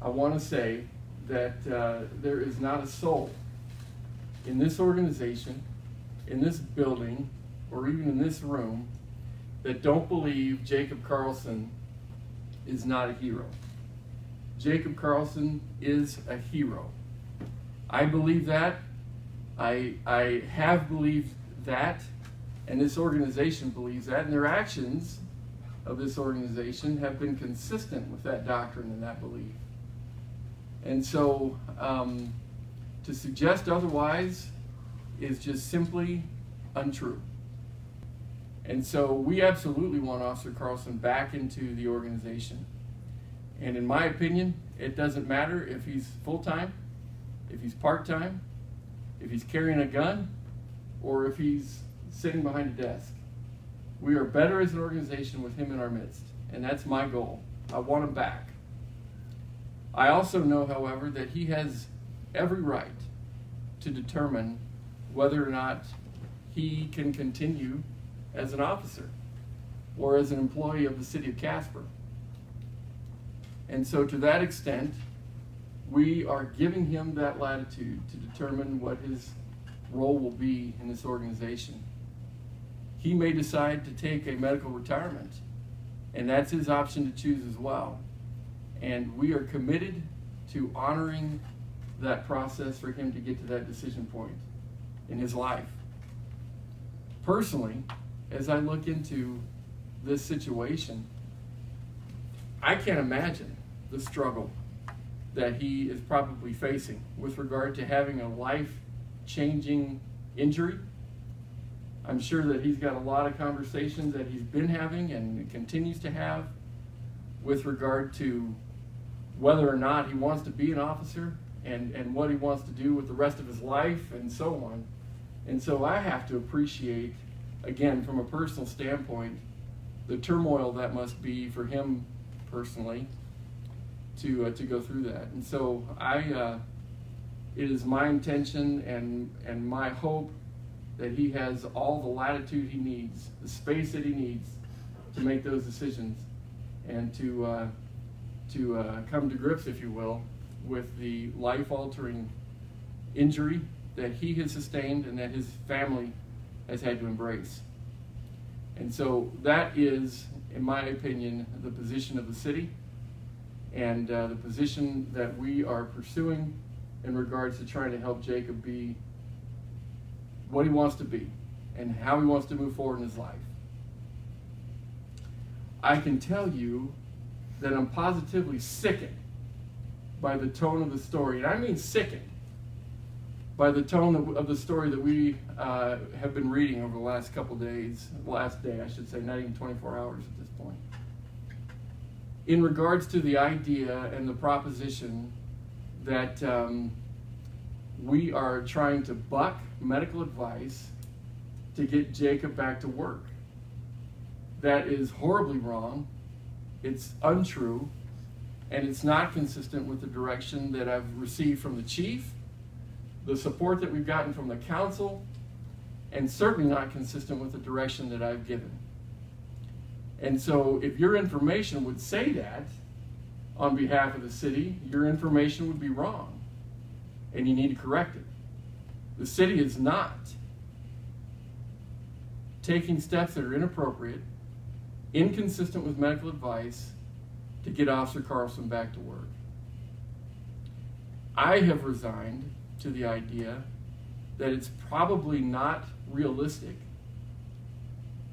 I want to say that there is not a soul in this organization, in this building, or even in this room that don't believe Jacob Carlson is not a hero. Jacob Carlson is a hero. I believe that. I have believed that, and this organization believes that, and their actions of this organization have been consistent with that doctrine and that belief. And so to suggest otherwise is just simply untrue. And so we absolutely want Officer Carlson back into the organization. And in my opinion, it doesn't matter if he's full-time, if he's part-time, if he's carrying a gun, or if he's sitting behind a desk. We are better as an organization with him in our midst, and that's my goal. I want him back. I also know, however, that he has every right to determine whether or not he can continue as an officer or as an employee of the city of Casper. And so to that extent, we are giving him that latitude to determine what his role will be in this organization. He may decide to take a medical retirement, and that's his option to choose as well. And we are committed to honoring that process for him to get to that decision point in his life. Personally, as I look into this situation, I can't imagine the struggle that he is probably facing with regard to having a life-changing injury. I'm sure that he's got a lot of conversations that he's been having and continues to have with regard to whether or not he wants to be an officer and what he wants to do with the rest of his life and so on. And so I have to appreciate, again, from a personal standpoint, the turmoil that must be for him personally to go through that. And so it is my intention and my hope that he has all the latitude he needs, the space that he needs to make those decisions and to come to grips, if you will, with the life-altering injury that he has sustained and that his family has had to embrace. And so that is, in my opinion, the position of the city and the position that we are pursuing in regards to trying to help Jacob be what he wants to be and how he wants to move forward in his life. I can tell you that I'm positively sickened by the tone of the story, and I mean sickened by the tone of the story that we have been reading over the last couple days, last day I should say, not even 24 hours at this point, in regards to the idea and the proposition that we are trying to buck medical advice to get Jacob back to work. That is horribly wrong, it's untrue, and it's not consistent with the direction that I've received from the chief, the support that we've gotten from the council, and certainly not consistent with the direction that I've given. And so if your information would say that on behalf of the city, your information would be wrong, and you need to correct it. The city is not taking steps that are inappropriate, inconsistent with medical advice to get Officer Carlson back to work. I have resigned to the idea that it's probably not realistic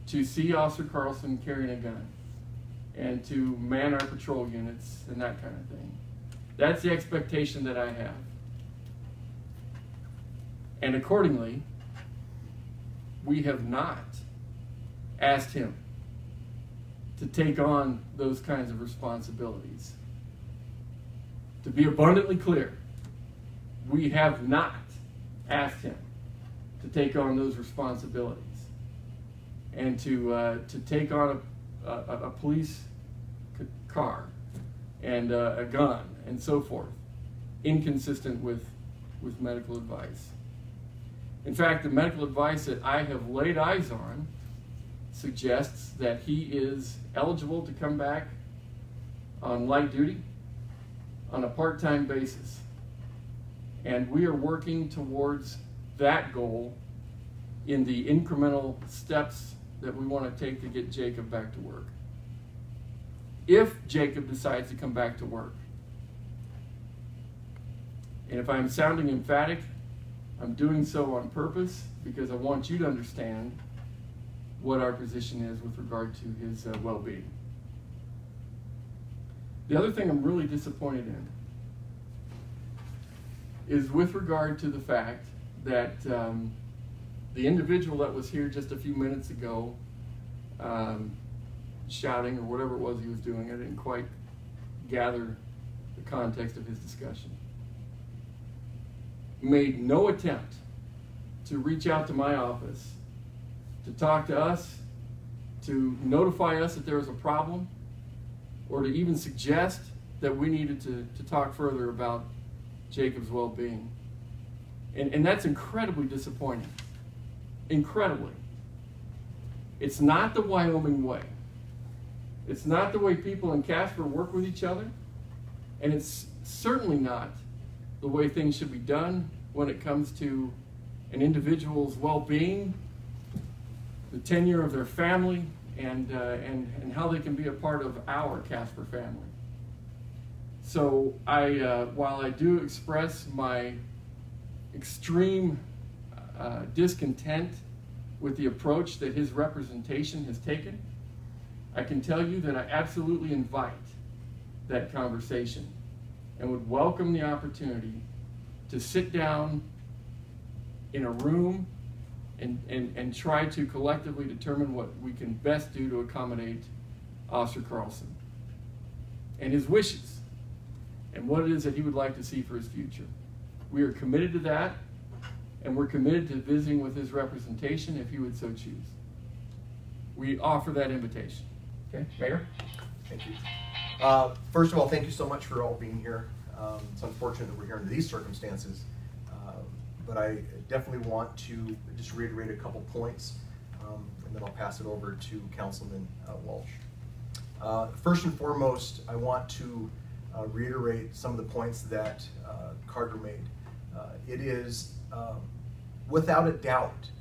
to see Officer Carlson carrying a gun and to man our patrol units and that kind of thing. That's the expectation that I have. And accordingly, we have not asked him to take on those kinds of responsibilities. To be abundantly clear, we have not asked him to take on those responsibilities and to take on a police car and a gun and so forth, inconsistent with medical advice. In fact, the medical advice that I have laid eyes on suggests that he is eligible to come back on light duty on a part-time basis. And we are working towards that goal in the incremental steps that we want to take to get Jacob back to work. If Jacob decides to come back to work, and if I'm sounding emphatic, I'm doing so on purpose because I want you to understand what our position is with regard to his well-being. The other thing I'm really disappointed in is with regard to the fact that the individual that was here just a few minutes ago shouting or whatever it was he was doing, I didn't quite gather the context of his discussion, made no attempt to reach out to my office, to talk to us, to notify us that there was a problem, or to even suggest that we needed to talk further about Jacob's well-being. And that's incredibly disappointing. Incredibly. It's not the Wyoming way. It's not the way people in Casper work with each other, and it's certainly not the way things should be done when it comes to an individual's well-being, the tenure of their family, and how they can be a part of our Casper family. So while I do express my extreme discontent with the approach that his representation has taken, I can tell you that I absolutely invite that conversation and would welcome the opportunity to sit down in a room and try to collectively determine what we can best do to accommodate Officer Carlson and his wishes and what it is that he would like to see for his future. We are committed to that, and we're committed to visiting with his representation if he would so choose. We offer that invitation. Okay, Mayor? Thank you. First of all, thank you so much for all being here. It's unfortunate that we're here under these circumstances, but I definitely want to just reiterate a couple points, and then I'll pass it over to Councilman Walsh. First and foremost, I want to reiterate some of the points that Carter made. It is, without a doubt,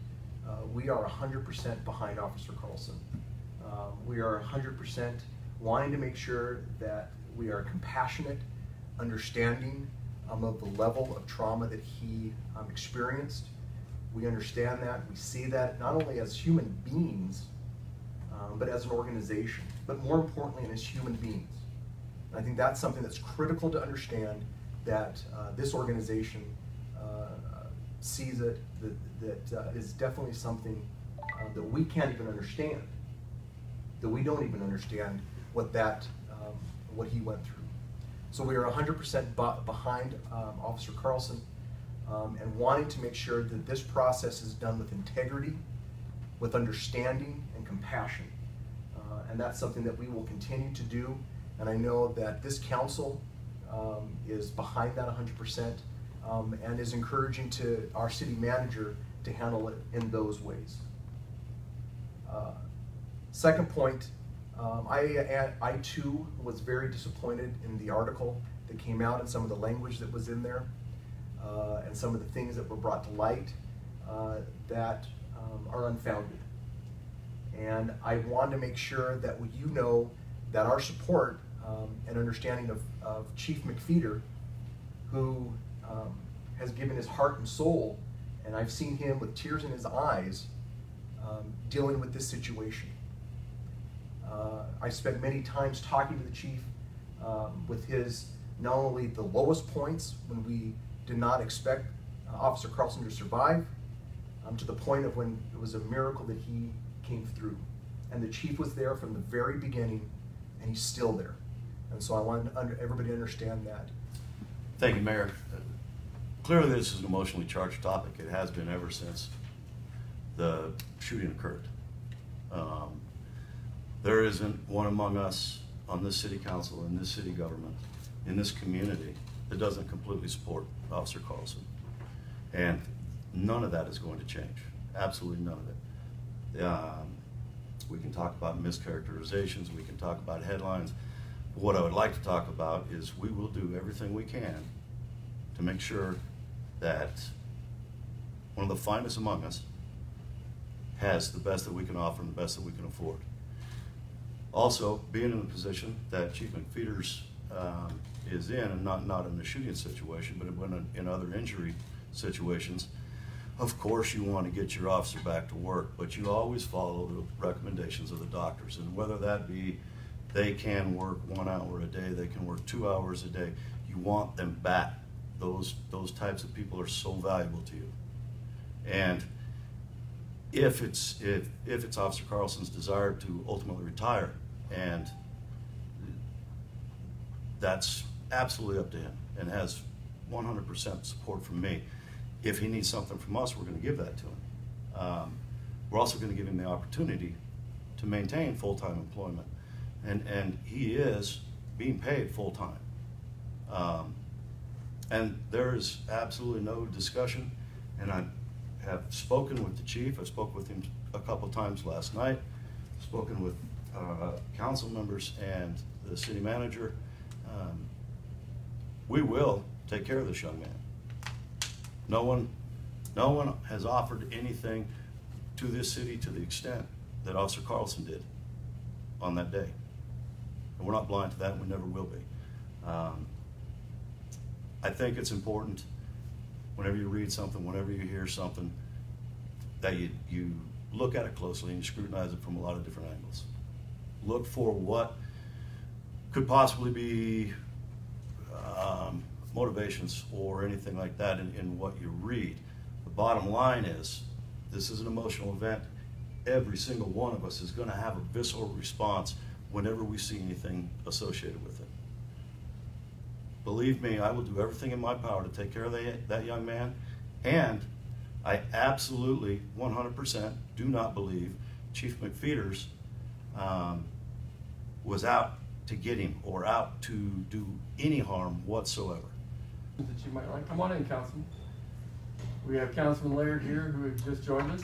we are 100% behind Officer Carlson. We are 100% wanting to make sure that we are compassionate, understanding of the level of trauma that he experienced. We understand that, we see that not only as human beings, but as an organization, but more importantly as human beings. And I think that's something that's critical to understand, that this organization sees it, that is definitely something that we can't even understand, that we don't even understand what he went through. So we are 100% behind Officer Carlson and wanting to make sure that this process is done with integrity, with understanding and compassion. And that's something that we will continue to do. And I know that this council is behind that 100% and is encouraging to our city manager to handle it in those ways. Second point, I too was very disappointed in the article that came out and some of the language that was in there and some of the things that were brought to light that are unfounded. And I want to make sure that you know that our support and understanding of Chief McFeeder, who has given his heart and soul, and I've seen him with tears in his eyes dealing with this situation. I spent many times talking to the chief with his, not only the lowest points when we did not expect Officer Carlson to survive, to the point of when it was a miracle that he came through. And the chief was there from the very beginning, and he's still there. And so I want everybody to understand that. Thank you, Mayor. Clearly this is an emotionally charged topic. It has been ever since the shooting occurred. There isn't one among us on this city council, in this city government, in this community that doesn't completely support Officer Carlson. And none of that is going to change. Absolutely none of it. We can talk about mischaracterizations, we can talk about headlines, What I would like to talk about is we will do everything we can to make sure that one of the finest among us has the best that we can offer and the best that we can afford. Also, being in the position that Chief McFeeters is in, and not in a shooting situation, but in other injury situations, of course you want to get your officer back to work, but you always follow the recommendations of the doctors, and whether that be they can work 1 hour a day, they can work 2 hours a day, you want them back. Those types of people are so valuable to you. And if it's Officer Carlson's desire to ultimately retire, and that's absolutely up to him and has 100% support from me. If he needs something from us, we're going to give that to him. We're also going to give him the opportunity to maintain full-time employment, and he is being paid full-time. And there is absolutely no discussion, and I have spoken with the chief. I spoke with him a couple times last night, spoken with council members and the city manager. We will take care of this young man. No one has offered anything to this city to the extent that Officer Carlson did on that day. And we're not blind to that, and we never will be. I think it's important whenever you read something, whenever you hear something, that you look at it closely and you scrutinize it from a lot of different angles. Look for what could possibly be motivations or anything like that in what you read. The bottom line is, this is an emotional event. Every single one of us is going to have a visceral response whenever we see anything associated with it. Believe me, I will do everything in my power to take care of that young man, and I absolutely 100% do not believe Chief McFeeters was out to get him or out to do any harm whatsoever. That you might like. Come on in, Councilman. We have Councilman Laird here who has just joined us.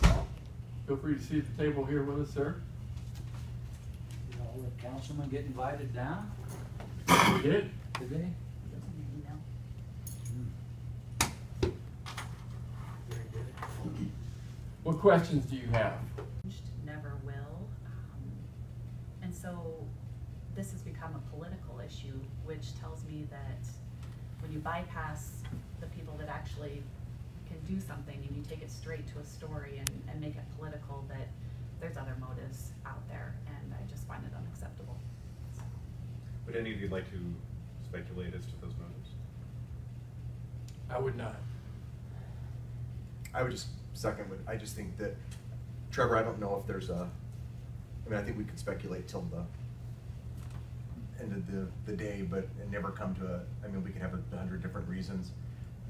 Feel free to see at the table here with us, sir. Did all the councilmen get invited down? We did. Did they? Very good. What questions do you have? Never will. And so this has become a political issue, which tells me that when you bypass the people that actually can do something and you take it straight to a story and make it political, that there's other motives out there, and I just find it unacceptable. So. Would any of you like to speculate as to those motives? I would not. I would just second, but I just think that, Trevor, I don't know if there's I think we could speculate till the end of the day, but and never come to we could have 100 different reasons.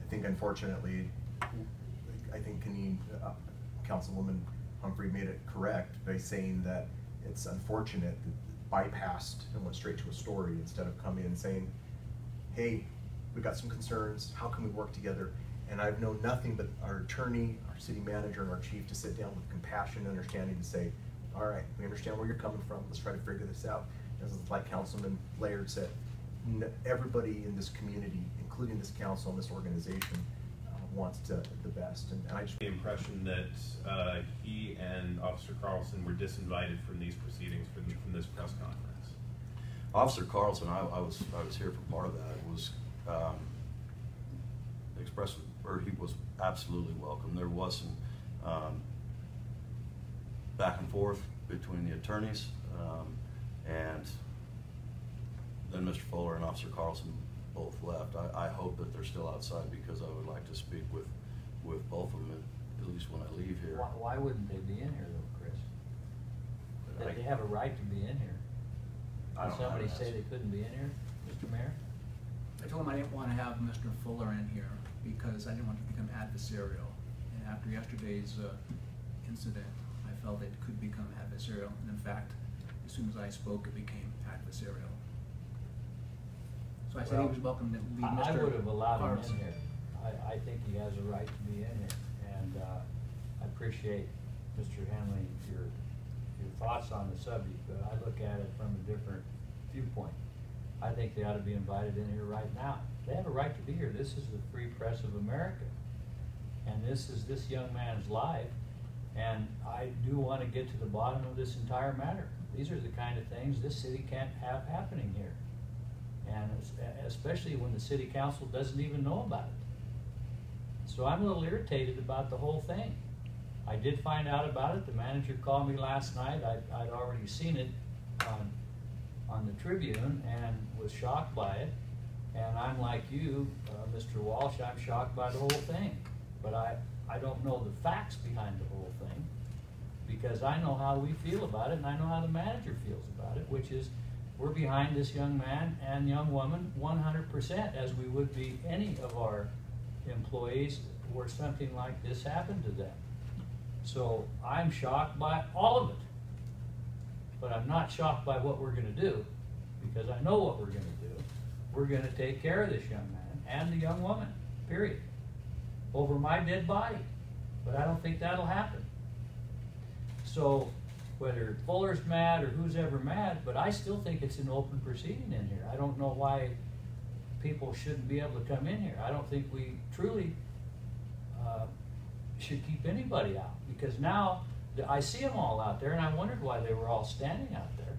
I think, unfortunately, I think Councilwoman Humphrey made it correct by saying that it's unfortunate that bypassed and went straight to a story instead of coming in and saying, hey, we've got some concerns, how can we work together? And I've known nothing but our attorney, our city manager, and our chief to sit down with compassion and understanding to say, all right, we understand where you're coming from, let's try to figure this out. As like Councilman Laird said, everybody in this community, including this council and this organization, wants the best. And I just... The impression that he and Officer Carlson were disinvited from these proceedings, from this press conference. Officer Carlson, I was here for part of that. It was expressed, or he was absolutely welcome. There was some back and forth between the attorneys, and then Mr. Fuller and Officer Carlson both left. I hope that they're still outside, because I would like to speak with both of them at least when I leave here. Why wouldn't they be in here though, Chris? They have a right to be in here. Did somebody say they couldn't be in here, Mr. Mayor? I told him I didn't want to have Mr. Fuller in here because I didn't want to become adversarial. And after yesterday's incident, I felt it could become adversarial. And in fact, as soon as I spoke, it became adversarial. So I said he was welcome to leave Mr. I would have allowed Carlson. him in here. I think he has a right to be in here. And I appreciate, Mr. Hanley, your thoughts on the subject, but I look at it from a different viewpoint. I think they ought to be invited in here right now. They have a right to be here. This is the free press of America. And this is this young man's life. And I do want to get to the bottom of this entire matter. These are the kind of things this city can't have happening here. And especially when the city council doesn't even know about it. So I'm a little irritated about the whole thing. I did find out about it. The manager called me last night. I'd already seen it on the Tribune and was shocked by it. And I'm like you, Mr. Walsh, I'm shocked by the whole thing. But I don't know the facts behind the whole thing, because I know how we feel about it, and I know how the manager feels about it, which is we're behind this young man and young woman 100%, as we would be any of our employees were something like this happened to them. So I'm shocked by all of it. But I'm not shocked by what we're going to do, because I know what we're going to do. We're going to take care of this young man and the young woman, period, over my dead body. But I don't think that'll happen. So whether Fuller's mad or who's ever mad, but I still think it's an open proceeding in here. I don't know why people shouldn't be able to come in here. I don't think we truly should keep anybody out, because now I see them all out there, and I wondered why they were all standing out there.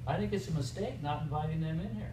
I think it's a mistake not inviting them in here.